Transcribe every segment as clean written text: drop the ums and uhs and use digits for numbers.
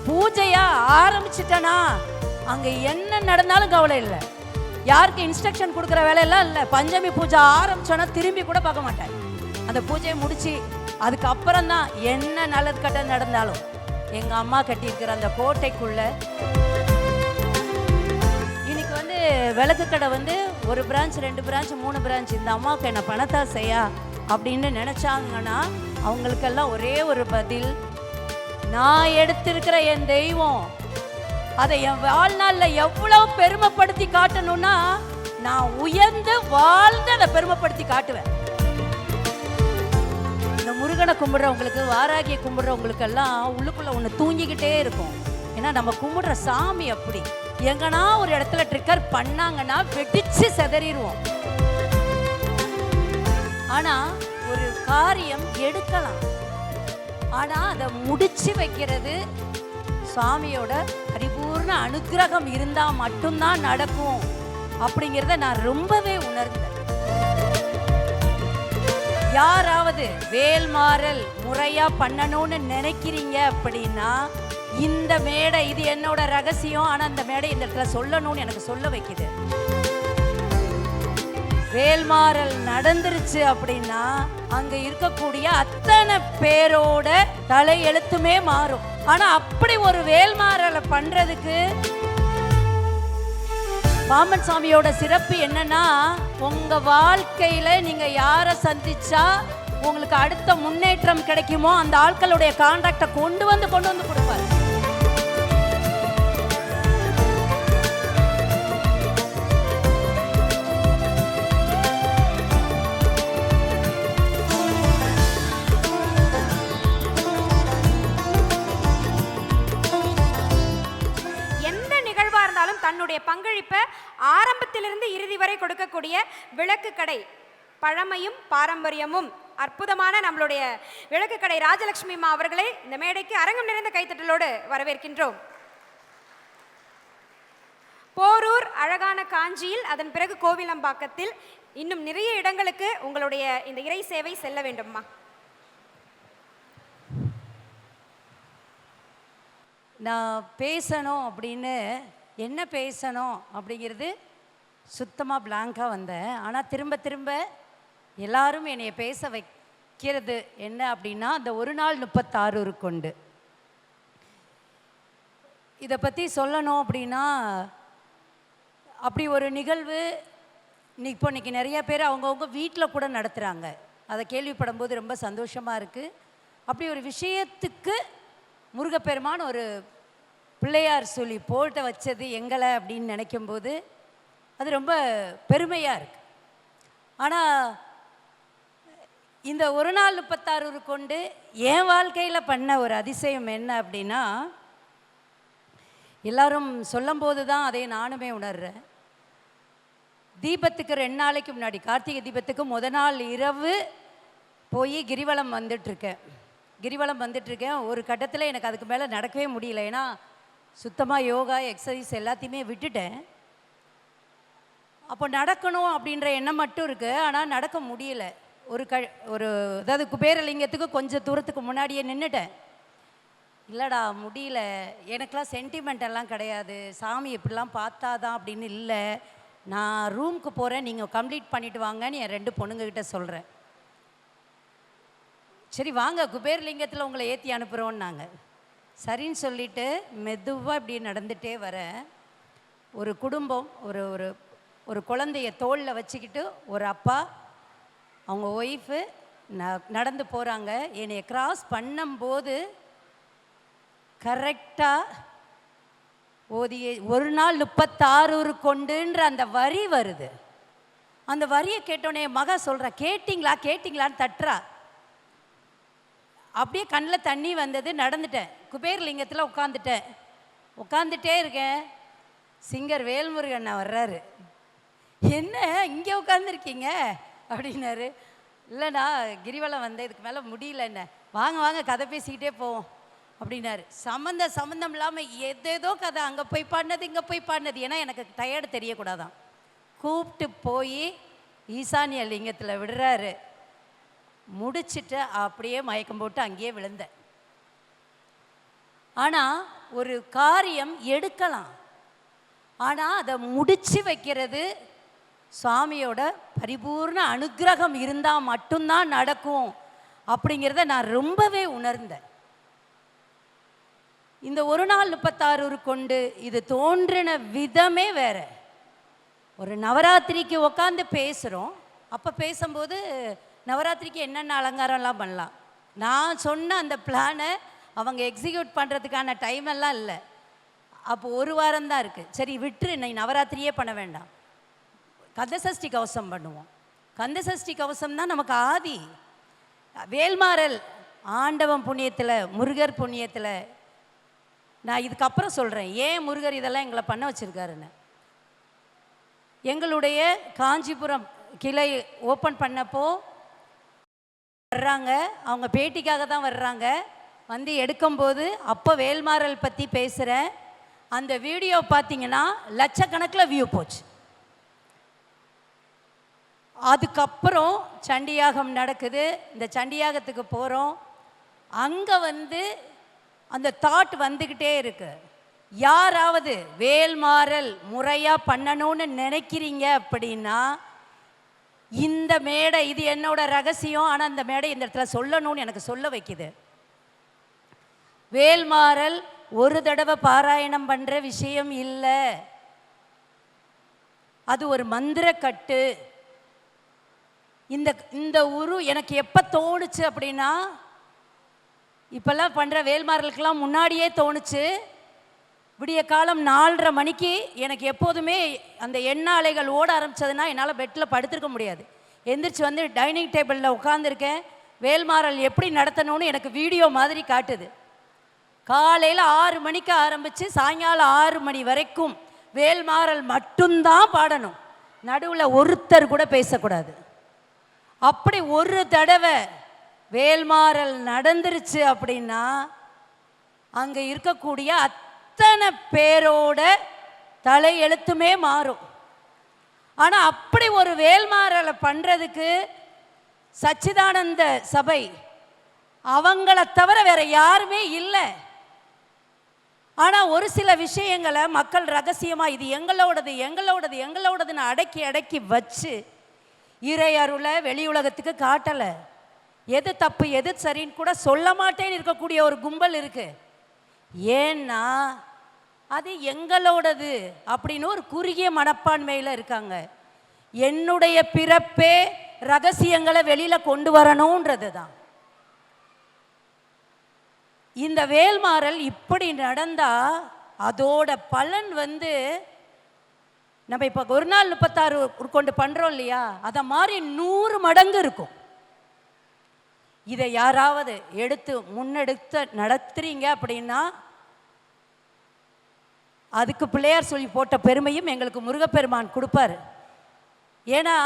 பூஜையா ஆரம்பிச்சிட்டனா அங்க என்ன நடந்தாலும் கவலை இல்லை. யாருக்கு இன்ஸ்ட்ரக்ஷன் கொடுக்குற வேலையெல்லாம் இல்லை. பஞ்சமி பூஜை ஆரம்பிச்சோன்னா திரும்பி கூட பார்க்க மாட்டேன். அந்த பூஜையை முடிச்சு அதுக்கப்புறம் தான் என்ன நல்லது கட்ட நடந்தாலும் எங்க அம்மா கட்டியிருக்கிற அந்த கோட்டைக்குள்ள இன்னைக்கு வந்து விளக்கு கடை வந்து 1 பிரான்ச் 2 பிரான்ச் 3 பிரான்ச் இந்த அம்மாவுக்கு என்ன பணத்தா செய்யா அப்படின்னு நினைச்சாங்கன்னா அவங்களுக்கெல்லாம் ஒரே ஒரு பதில், நான் எடுத்திருக்கிற என் தெய்வம் அதை என் வாழ்நாளில் எவ்வளவு பெருமைப்படுத்தி காட்டணும்னா நான் உயர்ந்து வாழ்ந்து அதை பெருமைப்படுத்தி காட்டுவேன். இந்த முருகனை கும்பிடுறவங்களுக்கு, வாராகியை கும்பிடுறவங்களுக்கெல்லாம் உள்ளுக்குள்ள ஒன்று தூங்கிக்கிட்டே இருக்கும். ஏன்னா நம்ம கும்பிடுற சாமி அப்படி எங்கன்னா ஒரு இடத்துல ட்ரிக்கர் பண்ணாங்கன்னா வெடிச்சு செதறிடுவோம். ஆனா ஒரு காரியம் எடுக்கலாம், ஆனா அதை முடிச்சு வைக்கிறது சுவாமியோட பரிபூர்ண அனுக்கிரகம் இருந்தா மட்டும்தான் நடக்கும் அப்படிங்கிறத நான் ரொம்பவே உணர்ந்தேன். யாராவது வேல்மாறல் முறையா பண்ணணும்னு நினைக்கிறீங்க அப்படின்னா இந்த மேடை, இது என்னோட ரகசியம், ஆனா அந்த மேடை இந்த இடத்துல சொல்லணும்னு எனக்கு சொல்ல வைக்குது. வேல்மாறல் நடந்துருச்சு அப்படின்னா அங்க இருக்கக்கூடிய அத்தனை பேரோட தலை எழுத்துமே மாறும். ஆனா அப்படி ஒரு வேல்மாறலை பண்றதுக்கு பாம்பன் சாமியோட சிறப்பு என்னன்னா, உங்க வாழ்க்கையில நீங்க யாரை சந்திச்சா உங்களுக்கு அடுத்த முன்னேற்றம் கிடைக்குமோ அந்த ஆட்களுடைய கான்டாக்டை கொண்டு வந்து கொடுப்பாரு. தன்னுடைய பங்களிப்பை ஆரம்பத்திலிருந்து இறுதி வரை கொடுக்கக்கூடிய விளக்கு கடை, பழமையும் பாரம்பரியமும் அற்புதமான நம்மளுடைய விளக்கு கடை ராஜலட்சுமி அம்மா அவர்களை இந்த மேடைக்கு அரங்கம் நிறைந்த கைத்தட்டலோடு வரவேற்கின்றோம். போரூர், அழகான காஞ்சியில், அதன் பிறகு கோவிலம்பாக்கத்தில், இன்னும் நிறைய இடங்களுக்கு உங்களுடைய இந்த இறை சேவை செல்ல வேண்டும்மா. நான் பேசணும் அப்படின்னு என்ன பேசணும் அப்படிங்கிறது சுத்தமாக பிளாங்காக வந்தேன். ஆனால் திரும்ப எல்லாரும் என்னைய பேச வைக்கிறது என்ன அப்படின்னா அந்த ஒரு நாள் 36 கொண்டு இதை பற்றி சொல்லணும் அப்படின்னா அப்படி ஒரு நிகழ்வு இன்னைக்கு நிறைய பேர் அவங்கவுங்க வீட்டில் கூட நடத்துகிறாங்க. அதை கேள்விப்படும் போது ரொம்ப சந்தோஷமாக இருக்குது. அப்படி ஒரு விஷயத்துக்கு முருகப்பெருமான் ஒரு பிள்ளையார் சொல்லி போட்ட வச்சது எங்களை அப்படின்னு நினைக்கும்போது அது ரொம்ப பெருமையாக இருக்குது. ஆனால் இந்த ஒரு நாள் 36 கொண்டு என் வாழ்க்கையில் பண்ண ஒரு அதிசயம் என்ன அப்படின்னா, எல்லாரும் சொல்லும் போது தான் அதை நானுமே உணர்றேன். தீபத்துக்கு 2 நாளைக்கு முன்னாடி, கார்த்திகை தீபத்துக்கு நாள் இரவு போய் கிரிவலம் வந்துட்டுருக்கேன். ஒரு கட்டத்தில் எனக்கு அதுக்கு மேலே நடக்கவே முடியல. ஏன்னா சுத்தமாக யோகா எக்ஸசைஸ் எல்லாத்தையுமே விட்டுட்டேன். அப்போ நடக்கணும் அப்படின்ற எண்ணம் மட்டும் இருக்குது, ஆனால் நடக்க முடியல. அதாவது குபேரலிங்கத்துக்கு கொஞ்சம் தூரத்துக்கு முன்னாடியே நின்றுட்டேன். இல்லைடா முடியல, எனக்கெலாம் சென்டிமெண்ட் எல்லாம் கிடையாது, சாமி இப்படிலாம் பார்த்தாதான் அப்படின்னு இல்லை, நான் ரூமுக்கு போகிறேன், நீங்கள் கம்ப்ளீட் பண்ணிவிட்டு வாங்கன்னு என் 2 பொண்ணுங்கக்கிட்ட சொல்கிறேன். சரி வாங்க குபேரலிங்கத்தில் உங்களை ஏற்றி அனுப்புகிறோன்னாங்க. சரின்னு சொல்லிவிட்டு மெதுவாக இப்படி நடந்துகிட்டே வரேன். ஒரு குடும்பம், ஒரு குழந்தைய தோளில் வச்சுக்கிட்டு ஒரு அப்பா, அவங்க ஒய்ஃபு நடந்து போகிறாங்க. என்னை கிராஸ் பண்ணும்போது கரெக்டாக ஒரு நாள் 36 கொண்டுன்ற அந்த வரி வருது. அந்த வரியை கேட்டோன்னே என் மகா சொல்கிறா, கேட்டிங்களான்னு தட்டுறா. அப்படியே கண்ணில் தண்ணி வந்தது. நடந்துட்டேன், குபேரலிங்கத்தில் உட்காந்துட்டே இருக்கேன். சிங்கர் வேல்முருகன் வர்றாரு. என்ன இங்கே உட்காந்துருக்கீங்க அப்படின்னாரு. இல்லைண்ணா கிரிவலம் வந்தேன், இதுக்கு மேலே முடியல, என்ன வாங்க கதை பேசிக்கிட்டே போவோம் அப்படின்னாரு. சம்மந்தம் இல்லாமல் ஏதேதோ கதை, அங்கே போய் பாடினது இங்கே போய் பாடினது. ஏன்னா எனக்கு டயர்டு தெரியக்கூடாதான். கூப்பிட்டு போய் ஈசானிய லிங்கத்தில் விடுறாரு. முடிச்சுட்டு அப்படியே மயக்கம் போட்டு அங்கேயே விழுந்தேன். ஆனால் ஒரு காரியம் எடுக்கலாம், ஆனால் அதை முடிச்சு வைக்கிறது சுவாமியோட பரிபூர்ண அனுக்கிரகம் இருந்தால் மட்டும்தான் நடக்கும் அப்படிங்கிறத நான் ரொம்பவே உணர்ந்தேன். இந்த ஒரு நாள் 36 கொண்டு இது தோன்றின விதமே வேற. ஒரு நவராத்திரிக்கு உட்காந்து பேசுகிறோம், அப்போ பேசும்போது நவராத்திரிக்கு என்னென்ன அலங்காரம்லாம் பண்ணலாம், நான் சொன்ன அந்த பிளானை அவங்க எக்ஸிக்யூட் பண்ணுறதுக்கான டைம் எல்லாம் இல்லை. அப்போ ஒரு வாரம் தான் இருக்குது. சரி விட்டுரு, நீ நவராத்திரியே பண்ண வேண்டாம், கந்தசஷ்டி கவசம் பண்ணுவோம். கந்தசஷ்டி கவசம் தான் நமக்கு ஆதி. வேல்மாறல் ஆண்டவன் புண்ணியத்தில், முருகர் புண்ணியத்தில், நான் இதுக்கப்புறம் சொல்கிறேன் ஏன் முருகர் இதெல்லாம் எங்களை பண்ண வச்சுருக்காருன்னு. எங்களுடைய காஞ்சிபுரம் கிளை ஓப்பன் பண்ணப்போ வர்றாங்க, அவங்க பேட்டிக்காக தான் வர்றாங்க. வந்து எடுக்கும்போது அப்போ வேல்மாறல் பற்றி பேசுகிறேன். அந்த வீடியோ பார்த்தீங்கன்னா லட்சக்கணக்கில் வியூ போச்சு. அதுக்கப்புறம் சண்டியாகம் நடக்குது. இந்த சண்டியாகத்துக்கு போகிறோம். அங்கே வந்து அந்த தாட் வந்துக்கிட்டே இருக்கு, யாராவது வேல்மாறல் முறையாக பண்ணணும்னு நினைக்கிறீங்க அப்படின்னா இந்த மேடை, இது என்னோட ரகசியம், ஆனால் அந்த மேடை இந்த இடத்துல சொல்லணும்னு எனக்கு சொல்ல வைக்குது. வேல்மாறல் ஒரு தடவை பாராயணம் பண்ணுற விஷயம் இல்லை, அது ஒரு மந்திரக்கட்டு. இந்த உரு எனக்கு எப்போ தோணுச்சு அப்படின்னா, இப்போல்லாம் பண்ணுற வேல்மாறலுக்கெல்லாம் முன்னாடியே தோணுச்சு. விடிய காலம் 4:30 மணிக்கு எனக்கு எப்போதுமே அந்த எண்ண அலைகள் ஓட ஆரம்பித்ததுன்னா என்னால் பெட்டில் படுத்திருக்க முடியாது. எந்திரிச்சு வந்து டைனிங் டேபிளில் உட்காந்துருக்கேன். வேல்மாறல் எப்படி நடத்தணும்னு எனக்கு வீடியோ மாதிரி காட்டுது. காலையில் 6 மணிக்கு ஆரம்பித்து சாயங்காலம் 6 மணி வரைக்கும் வேல்மாறல் மட்டும்தான் பாடணும், நடுவில் ஒருத்தர் கூட பேசக்கூடாது. அப்படி ஒரு தடவை வேல்மாறல் நடந்துருச்சு அப்படின்னா அங்கே இருக்கக்கூடிய அத்தனை பேரோட தலையெழுத்துமே மாறும். ஆனால் அப்படி ஒரு வேல்மாறலை பண்ணுறதுக்கு சச்சிதானந்த சபை அவங்கள தவிர வேற யாருமே இல்லை. ஆனால் ஒரு சில விஷயங்களை மக்கள் ரகசியமாக இது எங்களோடது எங்களோடது எங்களோடதுன்னு அடக்கி அடக்கி வச்சு இறை அருளை வெளி உலகத்துக்கு காட்டலை. எது தப்பு எது சரின்னு கூட சொல்ல மாட்டேன்னு இருக்கக்கூடிய ஒரு கும்பல் இருக்கு. ஏன்னா அது எங்களோடது அப்படின்னு ஒரு குறுகிய மனப்பான்மையில் இருக்காங்க. என்னுடைய பிறப்பே ரகசியங்களை வெளியில் கொண்டு வரணுன்றது தான். இந்த வேல்மாறல் இப்படி நடந்தால் அதோட பலன் வந்து நம்ம இப்போ ஒரு நாள் 36 கொண்டு பண்ணுறோம் இல்லையா, அதை மாதிரி 100 மடங்கு இருக்கும். இதை யாராவது எடுத்து முன்னெடுத்து நடத்துறீங்க அப்படின்னா அதுக்கு பிள்ளையார் சொல்லி போட்ட பெருமையும் எங்களுக்கு முருகப்பெருமான் கொடுப்பார். ஏன்னா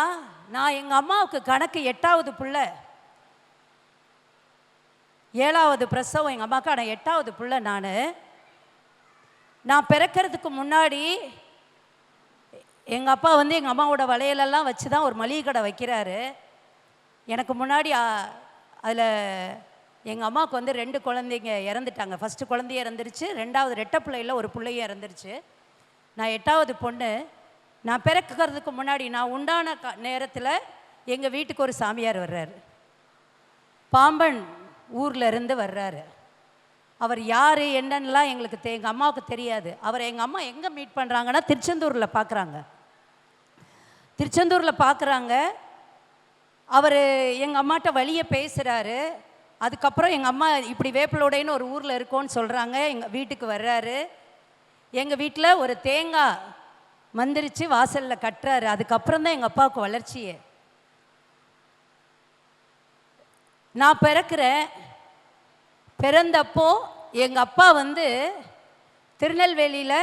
நான் எங்கள் அம்மாவுக்கு கணக்கு 8வது பிள்ளை, 7வது பிரசவம் எங்கள் அம்மாவுக்கு. ஆனால் 8வது பிள்ளை நான் பிறக்கிறதுக்கு முன்னாடி எங்கள் அப்பா வந்து எங்கள் அம்மாவோட வளையலெல்லாம் வச்சு தான் ஒரு மளிகை கடை வைக்கிறாரு. எனக்கு முன்னாடி அதில் எங்கள் அம்மாவுக்கு வந்து 2 குழந்தைங்க இறந்துட்டாங்க. ஃபஸ்ட்டு குழந்தைய இறந்துருச்சு, 2வது ரெட்டை பிள்ளையில் ஒரு பிள்ளைய இறந்துருச்சு. நான் 8வது பொண்ணு. நான் பிறக்கிறதுக்கு முன்னாடி நான் உண்டான நேரத்தில் எங்கள் வீட்டுக்கு ஒரு சாமியார் வர்றாரு, பாம்பன் ஊரில் இருந்து வர்றாரு. அவர் யார் என்னன்னெலாம் எங்களுக்கு எங்கள் அம்மாவுக்கு தெரியாது. அவர் எங்கள் அம்மா எங்கே மீட் பண்ணுறாங்கன்னா திருச்செந்தூரில் பார்க்குறாங்க. திருச்செந்தூரில் பார்க்குறாங்க. அவர் எங்கள் அம்மாட்ட வழியை பேசுகிறாரு. அதுக்கப்புறம் எங்கள் அம்மா இப்படி வேப்பிலோடைன்னு ஒரு ஊரில் இருக்கோன்னு சொல்கிறாங்க. எங்கள் வீட்டுக்கு வர்றாரு. எங்கள் வீட்டில் ஒரு தேங்காய் மந்திரிச்சு வாசலில் கட்டுறாரு. அதுக்கப்புறம் தான் எங்கள் அப்பாவுக்கு வளர்ச்சியே. நான் பிறக்கிறேன். பிறந்தப்போ எங்கள் அப்பா வந்து திருநெல்வேலியில்,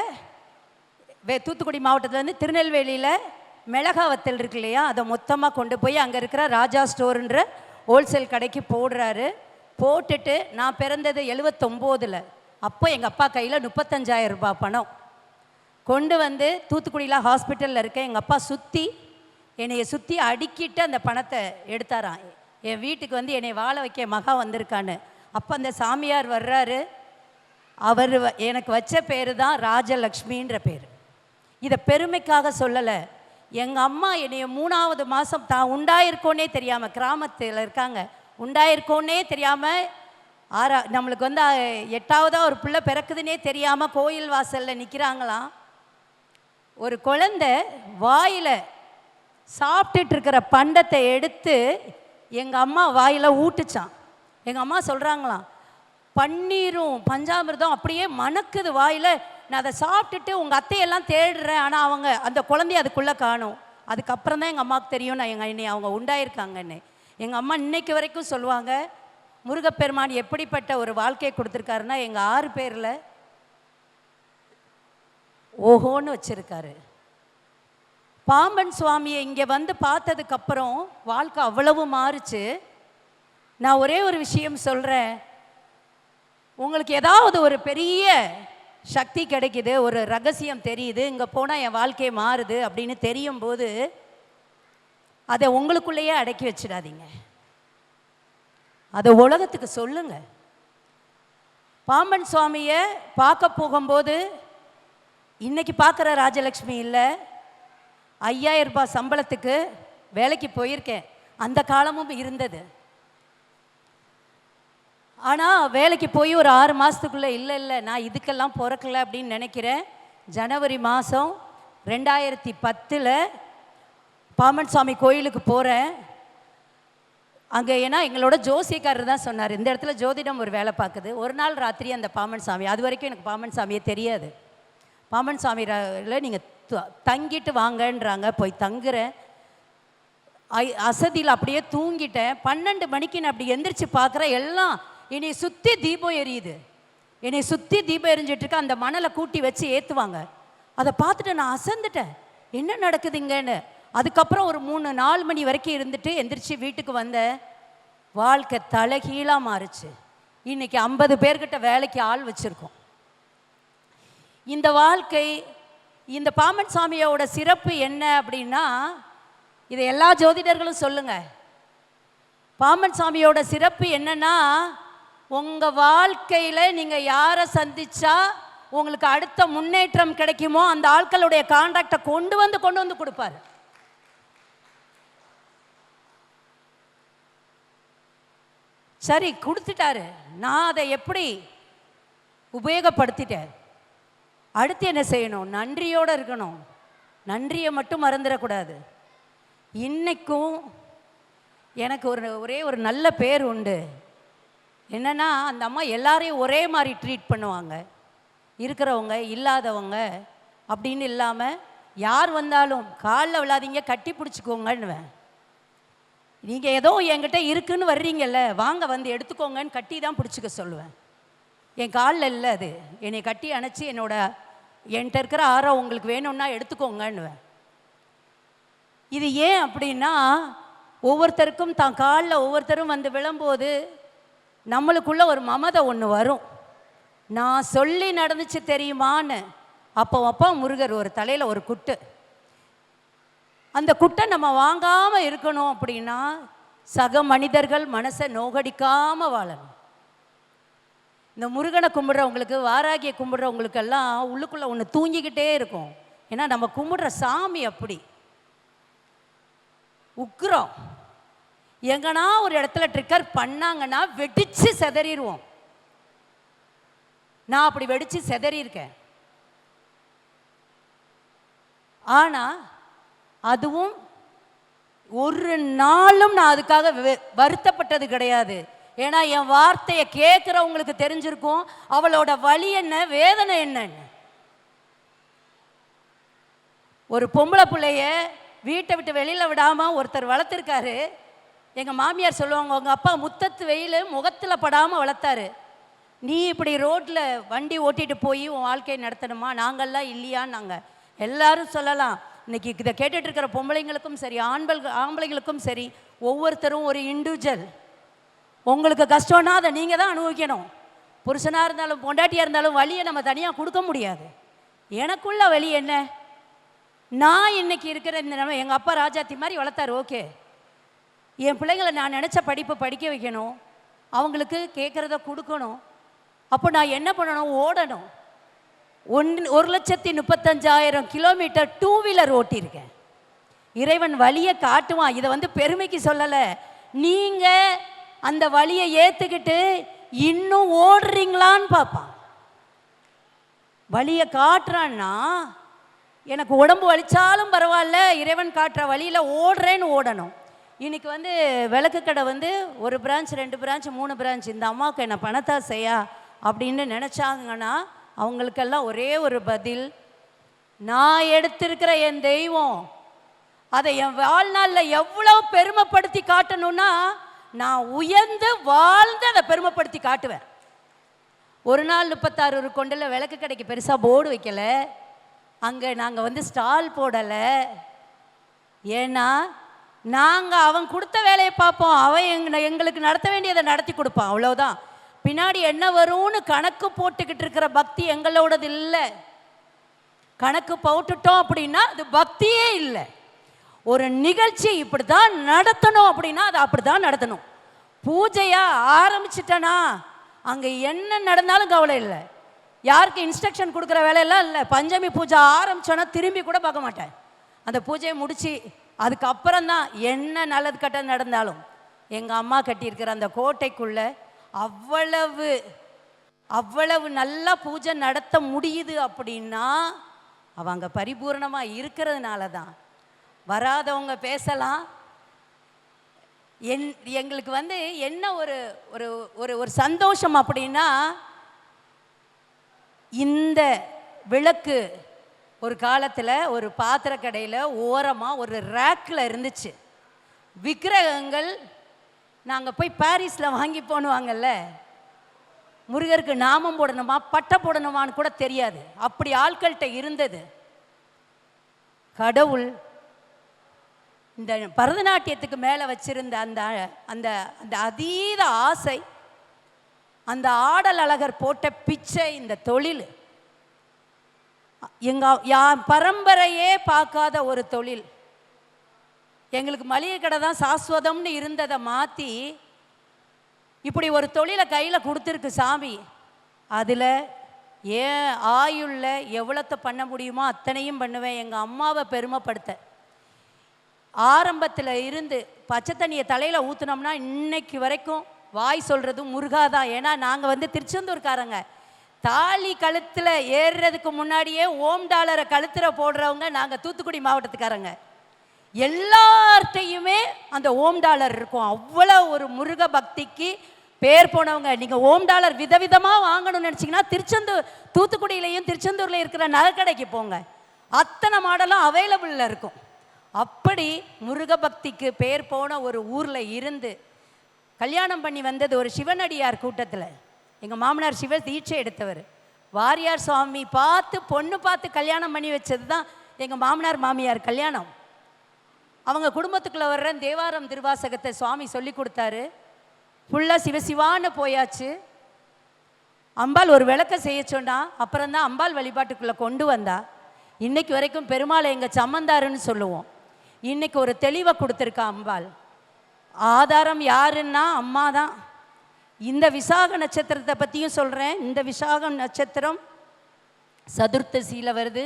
தூத்துக்குடி மாவட்டத்தில் திருநெல்வேலியில் மிளகாவத்தல் இருக்கு இல்லையா, அதை மொத்தமாக கொண்டு போய் அங்கே இருக்கிற ராஜா ஸ்டோருன்ற ஹோல்சேல் கடைக்கு போடுறாரு. போட்டுட்டு நான் பிறந்தது 79. அப்போ எங்கள் அப்பா கையில் 35,000 ரூபாய் பணம் கொண்டு வந்து தூத்துக்குடியில் ஹாஸ்பிட்டலில் இருக்கேன். எங்கள் அப்பா என்னைய சுற்றி அடுக்கிட்டு அந்த பணத்தை எடுத்தாரான். என் வீட்டுக்கு வந்து என்னை வாழ வைக்க மகா வந்திருக்கான்னு. அப்போ அந்த சாமியார் வர்றாரு. அவர் எனக்கு வச்ச பேர் தான் ராஜலக்ஷ்மின்ற பேர். இதை பெருமைக்காக சொல்லலை. எங்கள் அம்மா என்னைய 3வது மாதம் தான் உண்டாயிருக்கோன்னே தெரியாமல், கிராமத்தில் இருக்காங்க, உண்டாயிருக்கோன்னே தெரியாமல் நம்மளுக்கு வந்து 8வதாக ஒரு பிள்ளை பிறக்குதுன்னே தெரியாமல் கோயில் வாசலில் நிற்கிறாங்களாம். ஒரு குழந்தை வாயில் சாப்பிட்டுட்டு இருக்கிற பண்டத்தை எடுத்து எங்கள் அம்மா வாயில் ஊட்டுச்சான். எங்கள் அம்மா சொல்கிறாங்களாம், பன்னீரும் பஞ்சாமிர்தம் அப்படியே மணக்குது வாயில். நான் அதை சாப்பிட்டுட்டு உங்கள் அத்தையெல்லாம் தேடுறேன், ஆனால் அவங்க அந்த குழந்தைய அதுக்குள்ளே காணும். அதுக்கப்புறம் தான் எங்கள் அம்மாவுக்கு தெரியும் நான் என்னை அவங்க உண்டாயிருக்காங்கன்னு. எங்கள் அம்மா இன்னைக்கு வரைக்கும் சொல்லுவாங்க, முருகப்பெருமான் எப்படிப்பட்ட ஒரு வாழ்க்கையை கொடுத்துருக்காருன்னா, எங்கள் 6 பேரில் ஓஹோன்னு வச்சுருக்காரு. பாம்பன் சுவாமியை இங்கே வந்து பார்த்ததுக்கப்புறம் வாழ்க்கை அவ்வளவு மாறுச்சு. நான் ஒரே ஒரு விஷயம் சொல்கிறேன், உங்களுக்கு ஏதாவது ஒரு பெரிய சக்தி கிடைக்குது, ஒரு ரகசியம் தெரியுது, இங்கே போனால் என் வாழ்க்கையை மாறுது அப்படின்னு தெரியும் போது அதை உங்களுக்குள்ளேயே அடக்கி வச்சிடாதீங்க, அதை உலகத்துக்கு சொல்லுங்க. பாம்பன் சுவாமியை பார்க்க போகும்போது இன்னைக்கு பார்க்குற ராஜலக்ஷ்மி இல்லை, 5000 ரூபாய் சம்பளத்துக்கு வேலைக்கு போயிருக்கேன், அந்த காலமும் இருந்தது. ஆனால் வேலைக்கு போய் ஒரு 6 மாதத்துக்குள்ளே இல்லை நான் இதுக்கெல்லாம் பிறக்கலை அப்படின்னு நினைக்கிறேன். ஜனவரி மாதம் 2010 பாம்பன் சுவாமி கோயிலுக்கு போகிறேன். அங்கே ஏன்னா எங்களோட ஜோசியக்காரர் தான் சொன்னார், இந்த இடத்துல ஜோதிடம் ஒரு வேலை பார்க்குது. ஒரு நாள் ராத்திரி அந்த பாம்பன் சாமி, அது வரைக்கும் எனக்கு பாம்பன் சாமியே தெரியாது, பாம்பன் சாமியில் நீங்கள் தங்கிட்டு வாங்கன்றாங்க. போய் தங்குறேன், அசதியில் அப்படியே தூங்கிட்டேன். 12 மணிக்கு நான் அப்படி எந்திரிச்சு பார்க்குறேன், எல்லாம் என்னை சுற்றி தீபம் எரியுது, என்னை சுற்றி தீபம் எரிஞ்சிட்ருக்கு. அந்த மணலை கூட்டி வச்சு ஏற்றுவாங்க. அதை பார்த்துட்டு நான் அசந்துட்டேன், என்ன நடக்குதுங்கன்னு. அதுக்கப்புறம் ஒரு 3-4 மணி வரைக்கும் இருந்துட்டு எந்திரிச்சு வீட்டுக்கு வந்தேன். வாழ்க்கை தலைகீழாக மாறுச்சு. இன்றைக்கி 50 பேர்கிட்ட வேலைக்கு ஆள் வச்சுருக்கோம். இந்த வாழ்க்கை, இந்த பாம்பன் சாமியோட சிறப்பு என்ன அப்படின்னா, இதை எல்லா ஜோதிடர்களும் சொல்லுங்கள். பாம்பன் சாமியோட சிறப்பு என்னன்னா, உங்கள் வாழ்க்கையில் நீங்கள் யாரை சந்திச்சா உங்களுக்கு அடுத்த முன்னேற்றம் கிடைக்குமோ அந்த ஆட்களுடைய கான்டாக்டை கொண்டு வந்து கொடுப்பாரு. சரி, கொடுத்துட்டாரு, நான் அதை எப்படி உபயோகப்படுத்திட்டேன். அடுத்து என்ன செய்யணும்? நன்றியோடு இருக்கணும். நன்றியை மட்டும் மறந்துடக்கூடாது. இன்னைக்கும் எனக்கு ஒரே ஒரு நல்ல பேர் உண்டு. என்னென்னா, அந்த அம்மா எல்லாரையும் ஒரே மாதிரி ட்ரீட் பண்ணுவாங்க, இருக்கிறவங்க இல்லாதவங்க அப்படின்னு இல்லாமல். யார் வந்தாலும் காலில் விழாதீங்க, கட்டி பிடிச்சிக்கோங்கன்னுவேன். நீங்கள் ஏதோ என்கிட்ட இருக்குன்னு வர்றீங்கல்ல, வாங்க வந்து எடுத்துக்கோங்கன்னு கட்டி தான் பிடிச்சிக்க சொல்லுவேன். என் காலில் இல்லை, அது என்னை கட்டி அணைச்சி என்கிட்ட இருக்கிற ஆரம் உங்களுக்கு வேணும்னா எடுத்துக்கோங்கன்னுவேன். இது ஏன் அப்படின்னா, ஒவ்வொருத்தருக்கும் தான் காலில் ஒவ்வொருத்தரும் வந்து விழும்போது நம்மளுக்குள்ள ஒரு மமதை ஒன்று வரும். நான் சொல்லி நடந்துச்சு தெரியுமான்னு. அப்போ முருகர் ஒரு தலையில் ஒரு குட்டு, அந்த குட்டை நம்ம வாங்காமல் இருக்கணும் அப்படின்னா சக மனிதர்கள் மனசை நோகடிக்காமல் வாழணும். இந்த முருகனை கும்பிட்றவங்களுக்கு, வாராகியை கும்பிட்றவங்களுக்கெல்லாம் உள்ளுக்குள்ளே ஒன்று தூங்கிக்கிட்டே இருக்கும். ஏன்னா நம்ம கும்பிட்ற சாமி அப்படி உக்கிரம். எங்கன்னா ஒரு இடத்துல ட்ரிக்கர் பண்ணாங்கன்னா வெடிச்சு செதறிடுவோம். நான் அப்படி வெடிச்சு செதறியிருக்கேன். ஆனால் அதுவும் ஒரு நாளும் நான் அதுக்காக வருத்தப்பட்டது கிடையாது. ஏன்னா என் வார்த்தையை கேட்குறவங்களுக்கு தெரிஞ்சிருக்கும் அவளோட வலி என்ன, வேதனை என்னன்னு. ஒரு பொம்பளை பிள்ளைய வீட்டை விட்டு வெளியில் விடாமல் ஒருத்தர் வளர்த்துருக்காரு. எங்கள் மாமியார் சொல்லுவாங்க, உங்கள் அப்பா முத்தத்து வெயில் முகத்தில் படாமல் வளர்த்தாரு, நீ இப்படி ரோட்டில் வண்டி ஓட்டிகிட்டு போய் உன் வாழ்க்கையை நடத்தணுமா? நாங்கள்லாம் இல்லையான்னாங்க. எல்லாரும் சொல்லலாம். இன்றைக்கி இதை கேட்டுட்ருக்கிற பொம்பளைங்களுக்கும் சரி, ஆம்பளைங்களுக்கும் சரி, ஒவ்வொருத்தரும் ஒரு இண்டிவிஜுவல். உங்களுக்கு கஷ்டம்னா அதை நீங்கள் தான் அனுபவிக்கணும். புருஷனாக இருந்தாலும் பொண்டாட்டியாக இருந்தாலும் வலியை நம்ம தனியாக கொடுக்க முடியாது. எனக்குள்ள வலி என்ன, நான் இன்னைக்கு இருக்கிற இந்த நம்ம எங்கள் அப்பா ராஜாத்தி மாதிரி வளர்த்தாரு. ஓகே, என் பிள்ளைங்களை நான் நினச்ச படிப்பு படிக்க வைக்கணும், அவங்களுக்கு கேட்குறத கொடுக்கணும். அப்போ நான் என்ன பண்ணணும்? ஓடணும். 1,35,000 கிலோமீட்டர் 2 வீலர் ஓட்டியிருக்கேன். இறைவன் வழியை காட்டுவான். இதை வந்து பெருமைக்கு சொல்லலை. நீங்கள் அந்த வழியை ஏற்றுக்கிட்டு இன்னும் ஓடுறீங்களான்னு பார்ப்பான். வழியை காட்டுறான்னா எனக்கு உடம்பு வலிச்சாலும் பரவாயில்ல, இறைவன் காட்டுற வழியில் ஓடுறேன்னு ஓடணும். இன்றைக்கி வந்து விளக்கு கடை வந்து 1 பிரான்ச் 2 பிரான்ச் 3 பிரான்ச், இந்த அம்மாவுக்கு என்ன பணத்தாசையா அப்படின்னு நினச்சாங்கன்னா அவங்களுக்கெல்லாம் ஒரே ஒரு பதில், நான் எடுத்திருக்கிற என் தெய்வம் அதை என் வாழ்நாளில் எவ்வளோ பெருமைப்படுத்தி காட்டணும்னா நான் உயர்ந்து வாழ்ந்து அதை பெருமைப்படுத்தி காட்டுவேன். ஒரு நாள் 36 கொண்டில் விளக்கு கடைக்கு பெருசாக போர்டு வைக்கலை, அங்கே நாங்கள் வந்து ஸ்டால் போடலை. ஏன்னா நாங்கள் அவன் கொடுத்த வேலையை பார்ப்போம், அவன் எங்களுக்கு நடத்த வேண்டியதை நடத்தி கொடுப்பான், அவ்வளோதான். பின்னாடி என்ன வரும்னு கணக்கு போட்டுக்கிட்டு இருக்கிற பக்தி எங்களோடது இல்லை. கணக்கு போட்டுட்டோம் அப்படின்னா அது பக்தியே இல்லை. ஒரு நிகழ்ச்சி இப்படி தான் நடத்தணும் அப்படின்னா அது அப்படி தான் நடத்தணும். பூஜையாக ஆரம்பிச்சிட்டனா அங்கே என்ன நடந்தாலும் கவலை இல்லை. யாருக்கு இன்ஸ்ட்ரக்ஷன் கொடுக்குற வேலையெல்லாம் இல்லை. பஞ்சமி பூஜை ஆரம்பித்தோன்னா திரும்பி கூட பார்க்க மாட்டேன். அந்த பூஜையை முடித்து அதுக்கப்புறம் தான் என்ன நல்லது கெட்டது நடந்தாலும். எங்கள் அம்மா கட்டியிருக்கிற அந்த கோட்டைக்குள்ளே அவ்வளவு நல்லா பூஜை நடத்த முடியுது அப்படின்னா அவங்க பரிபூர்ணமாக இருக்கிறதுனால தான். வராதவங்க பேசலாம். எங்களுக்கு வந்து என்ன ஒரு ஒரு ஒரு சந்தோஷம் அப்படின்னா, இந்த விளக்கு ஒரு காலத்தில் ஒரு பாத்திர கடையில் ஓரமாக ஒரு ரேக்கில் இருந்துச்சு. விக்கிரகங்கள் நாங்கள் போய் பாரிஸில் வாங்கி போனுவாங்கல்ல, முருகருக்கு நாமம் போடணுமா பட்டை போடணுமான்னு கூட தெரியாது, அப்படி ஆட்கள்கிட்ட இருந்தது. கடவுள் இந்த பரதநாட்டியத்துக்கு மேலே வச்சிருந்த அந்த அந்த அந்த அதீத ஆசை, அந்த ஆடல் அழகர் போட்ட பிச்சை, இந்த தொழில் எங்கள் பரம்பரையே பார்க்காத ஒரு தொழில். எங்களுக்கு மளிகை கடை தான் சாஸ்வதம்னு இருந்ததை மாற்றி இப்படி ஒரு தொழிலை கையில் கொடுத்துருக்கு சாமி. அதில் ஏன் ஆயுளில் எவ்வளோத்தை பண்ண முடியுமோ அத்தனையும் பண்ணுவேன். எங்கள் அம்மாவை பெருமைப்படுத்த ஆரம்பத்தில் இருந்து பச்சை தண்ணியை தலையில் ஊற்றுனோம்னா இன்னைக்கு வரைக்கும் வாய் சொல்கிறதும் முருகாதான். ஏன்னா நாங்கள் வந்து திருச்செந்தூர்காரங்க. தாலி கழுத்தில் ஏறுறதுக்கு முன்னாடியே ஓம் டாலரை கழுத்தில் போடுறவங்க நாங்கள் தூத்துக்குடி மாவட்டத்துக்காரங்க. எல்லார்ட்டையுமே அந்த ஓம் டாலர் இருக்கும். அவ்வளோ ஒரு முருக பக்திக்கு பேர் போனவங்க. நீங்கள் ஓம் டாலர் விதவிதமாக வாங்கணும்னு நினச்சிங்கன்னா தூத்துக்குடியிலையும் திருச்செந்தூரில் இருக்கிற நகைக்கடைக்கு போங்க, அத்தனை மாடலும் அவைலபிளில் இருக்கும். அப்படி முருக பக்திக்கு பேர் போன ஒரு ஊரில் இருந்து கல்யாணம் பண்ணி வந்தது ஒரு சிவனடியார் கூட்டத்தில். எங்கள் மாமனார் சிவ தீட்சை எடுத்தவர். வாரியார் சுவாமி பார்த்து பொண்ணு பார்த்து கல்யாணம் பண்ணி வச்சது தான் எங்கள் மாமனார் மாமியார் கல்யாணம். அவங்க குடும்பத்துக்குள்ளே வர்ற தேவாரம் திருவாசகத்தை சுவாமி சொல்லி கொடுத்தாரு. ஃபுல்லாக சிவசிவான்னு போயாச்சு. அம்பாள் ஒரு விளக்க செய்ய சொன்னா, அப்புறம்தான் அம்பாள் வழிபாட்டுக்குள்ளே கொண்டு வந்தா. இன்னைக்கு வரைக்கும் பெருமாளை எங்கள் சம்மந்தாருன்னு சொல்லுவோம். இன்னைக்கு ஒரு தெளிவை கொடுத்துருக்கா அம்பாள். ஆதாரம் யாருன்னா அம்மா தான். இந்த விசாக நட்சத்திரத்தை பற்றியும் சொல்கிறேன். இந்த விசாக நட்சத்திரம் சதுர்த்தசியில் வருது.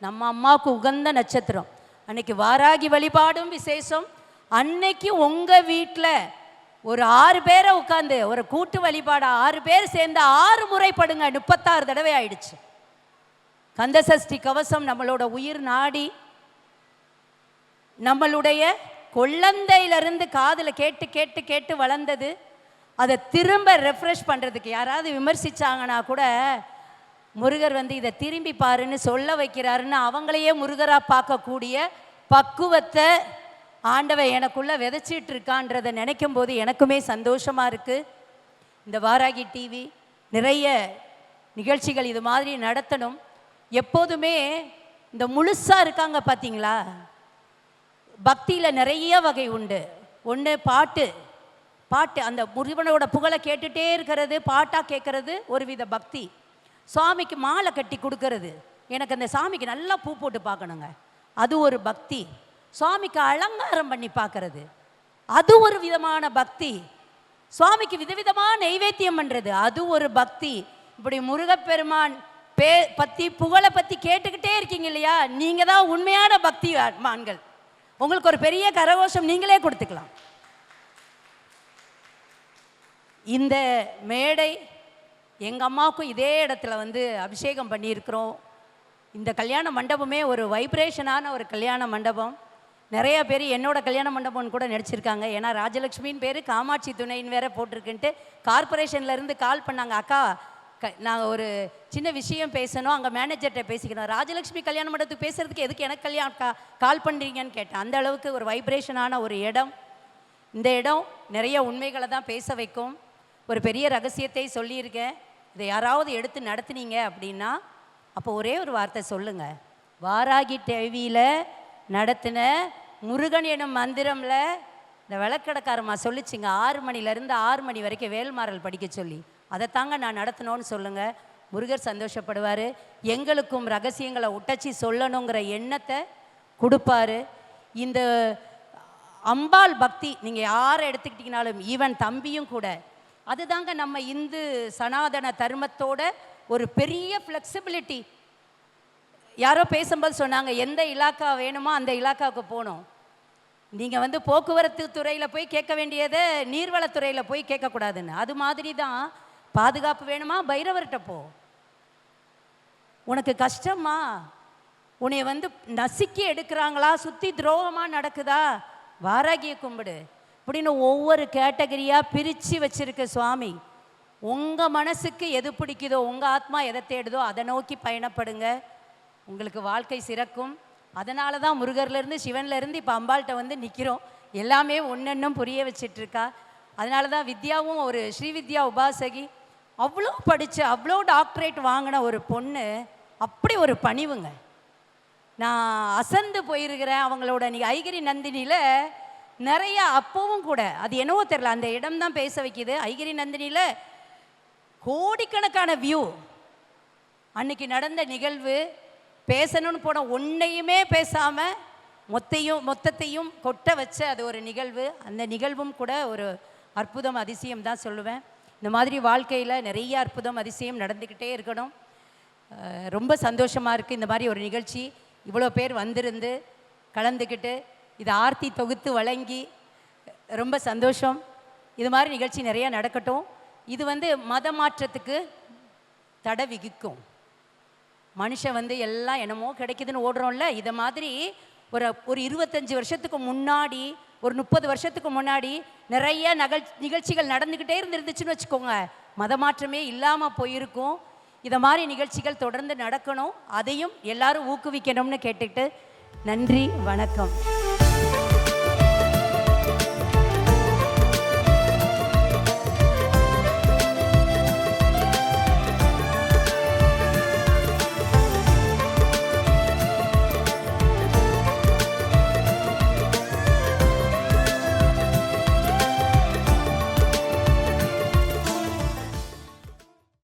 நம்ம அம்மாவுக்கு உகந்த நட்சத்திரம். அன்னைக்கு வாராகி வழிபாடும் விசேஷம். அன்னைக்கு உங்கள் வீட்டில் ஒரு 6 பேரை உட்காந்து ஒரு கூட்டு வழிபாடு 6 பேர் சேர்ந்து 6 முறை படுங்க. 36 தடவை ஆயிடுச்சு. கந்தசஷ்டி கவசம் நம்மளோட உயிர் நாடி, நம்மளுடைய கொள்ளந்தையிலிருந்து காதில் கேட்டு கேட்டு கேட்டு வளர்ந்தது. அதை திரும்ப ரெஃப்ரெஷ் பண்ணுறதுக்கு யாராவது விமர்சித்தாங்கன்னா கூட முருகர் வந்து இதை திரும்பி பாருன்னு சொல்ல வைக்கிறாருன்னு அவங்களையே முருகராக பார்க்கக்கூடிய பக்குவத்தை ஆண்டவன் எனக்குள்ளே விதைச்சிட்டு இருக்கான்றதை நினைக்கும் போது எனக்குமே சந்தோஷமாக இருக்குது. இந்த வாராகி டிவி நிறைய நிகழ்ச்சிகள் இது மாதிரி நடத்தணும். எப்போதுமே இந்த முழுசாக இருக்காங்க பார்த்தீங்களா, பக்தியில் நிறைய வகை உண்டு. ஒன்று பாட்டு அந்த முருகனோட புகழை கேட்டுகிட்டே இருக்கிறது, பாட்டாக கேட்குறது ஒரு வித பக்தி. சுவாமிக்கு மாலை கட்டி கொடுக்கறது, எனக்கு அந்த சாமிக்கு நல்லா பூ போட்டு பார்க்கணுங்க, அது ஒரு பக்தி. சுவாமிக்கு அலங்காரம் பண்ணி பார்க்கறது, அது ஒரு விதமான பக்தி. சுவாமிக்கு விதவிதமாக நைவேத்தியம் பண்ணுறது, அது ஒரு பக்தி. இப்படி முருகப்பெருமான் பற்றி புகழை பற்றி கேட்டுக்கிட்டே இருக்கீங்க இல்லையா, நீங்கள் தான் உண்மையான பக்தி மான்கள். உங்களுக்கு ஒரு பெரிய கரகோஷம் நீங்களே கொடுத்துக்கலாம். இந்த மேடை எங்கள் அம்மாவுக்கும் இதே இடத்துல வந்து அபிஷேகம் பண்ணியிருக்கிறோம். இந்த கல்யாண மண்டபமே ஒரு வைப்ரேஷனான ஒரு கல்யாண மண்டபம். நிறைய பேர் என்னோட கல்யாண மண்டபம்னு கூட நடிச்சிருக்காங்க. ஏன்னா ராஜலக்ஷ்மின்னு பேர், காமாட்சி துணைன்னு வேற போட்டிருக்குன்ட்டு கார்பரேஷன்லேருந்து கால் பண்ணாங்க. அக்கா நாங்கள் ஒரு சின்ன விஷயம் பேசணும், அங்கே மேனேஜர்கிட்ட பேசிக்கணும். ராஜலக்ஷ்மி கல்யாண மண்டபத்துக்கு பேசுகிறதுக்கு எதுக்கு எனக்கு கால் பண்ணுறீங்கன்னு கேட்டேன். அந்த அளவுக்கு ஒரு வைப்ரேஷனான ஒரு இடம். இந்த இடம் நிறைய உண்மைகளை தான் பேச வைக்கும். ஒரு பெரிய ரகசியத்தை சொல்லியிருக்கேன். இதை யாராவது எடுத்து நடத்துனீங்க அப்படின்னா அப்போ ஒரே ஒரு வார்த்தை சொல்லுங்கள். வாராகி டிவியில் நடத்தின முருகன் எனும் மந்திரம்ல இந்த விளக்கடைக்காரம்மா சொல்லிச்சிங்க, 6 மணிலேருந்து 6 மணி வரைக்கும் வேல்மாறல் படிக்க சொல்லி. அதை தாங்க நான் நடத்தினோன்னு சொல்லுங்கள். முருகர் சந்தோஷப்படுவார். எங்களுக்கும் ரகசியங்களை உட்டச்சி சொல்லணுங்கிற எண்ணத்தை கொடுப்பாரு. இந்த அம்பாள் பக்தி நீங்கள் யாரை எடுத்துக்கிட்டிங்கனாலும், ஈவன் தம்பியும் கூட, அதுதாங்க நம்ம இந்து சனாதன தர்மத்தோட ஒரு பெரிய ஃப்ளெக்சிபிலிட்டி. யாரோ பேசும்போது சொன்னாங்க, எந்த இலாக்கா வேணுமோ அந்த இலாக்காவுக்கு போகணும். நீங்கள் வந்து போக்குவரத்து துறையில் போய் கேட்க வேண்டியதை நீர்வளத்துறையில் போய் கேட்கக்கூடாதுன்னு. அது மாதிரி தான் பாதுகாப்பு வேணுமா, பைரவர்கிட்ட போ. உனக்கு கஷ்டமா, உன்னை வந்து நசுக்கி எடுக்கிறாங்களா, சுற்றி துரோகமாக நடக்குதா, வாராகியை கும்பிடு அப்படின்னு ஒவ்வொரு கேட்டகரியாக பிரித்து வச்சிருக்க சுவாமி. உங்கள் மனசுக்கு எது பிடிக்குதோ, உங்கள் ஆத்மா எதை தேடுதோ அதை நோக்கி பயணப்படுங்க. உங்களுக்கு வாழ்க்கை சிறக்கும். அதனால தான் முருகர்லேருந்து சிவன்லேருந்து இப்போ அம்பாள்கிட்ட வந்து நிற்கிறோம். எல்லாமே ஒன்றொன்றும் புரிய வச்சிட்ருக்கா. அதனால தான் வித்யாவும் ஒரு ஸ்ரீவித்யா உபாசகி, அவ்வளோ படித்து அவ்வளோ டாக்டரேட் வாங்கின ஒரு பொண்ணு, அப்படி ஒரு பணிவுங்க. நான் அசந்து போயிருக்கிறேன் அவங்களோட. ஐகிரி நந்தினியில் நிறையா அப்பவும் கூட அது என்னவோ தெரில, அந்த இடம் தான் பேச வைக்கிது. ஐகிரி நந்தினியில் கோடிக்கணக்கான வியூ. அன்னைக்கு நடந்த நிகழ்வு பேசணும்னு போன ஒன்றையுமே பேசாமல் மொத்தத்தையும் கொட்ட வச்ச அது ஒரு நிகழ்வு. அந்த நிகழ்வும் கூட ஒரு அற்புதம், அதிசயம் தான் சொல்லுவேன். இந்த மாதிரி வாழ்க்கையில் நிறைய அற்புதம் அதிசயம் நடந்துக்கிட்டே இருக்கணும். ரொம்ப சந்தோஷமாக இருக்குது இந்த மாதிரி ஒரு நிகழ்ச்சி. இவ்வளோ பேர் வந்திருந்து கலந்துக்கிட்டு இதை ஆர்த்தி தொகுத்து வழங்கி ரொம்ப சந்தோஷம். இது மாதிரி நிகழ்ச்சி நிறையா நடக்கட்டும். இது வந்து மத மாற்றத்துக்கு தடை விதிக்கும். மனுஷன் வந்து எல்லாம் என்னமோ கிடைக்குதுன்னு ஓடுறோம்ல, இதை மாதிரி ஒரு 25 வருஷத்துக்கு முன்னாடி, ஒரு 30 வருஷத்துக்கு முன்னாடி நிறைய நிகழ்ச்சிகள் நடந்துக்கிட்டே இருந்துச்சுன்னு வச்சுக்கோங்க, மத மாற்றமே இல்லாமல் போயிருக்கும். இதை மாதிரி நிகழ்ச்சிகள் தொடர்ந்து நடக்கணும். அதையும் எல்லாரும் ஊக்குவிக்கணும்னு கேட்டுக்கிட்டு நன்றி, வணக்கம்.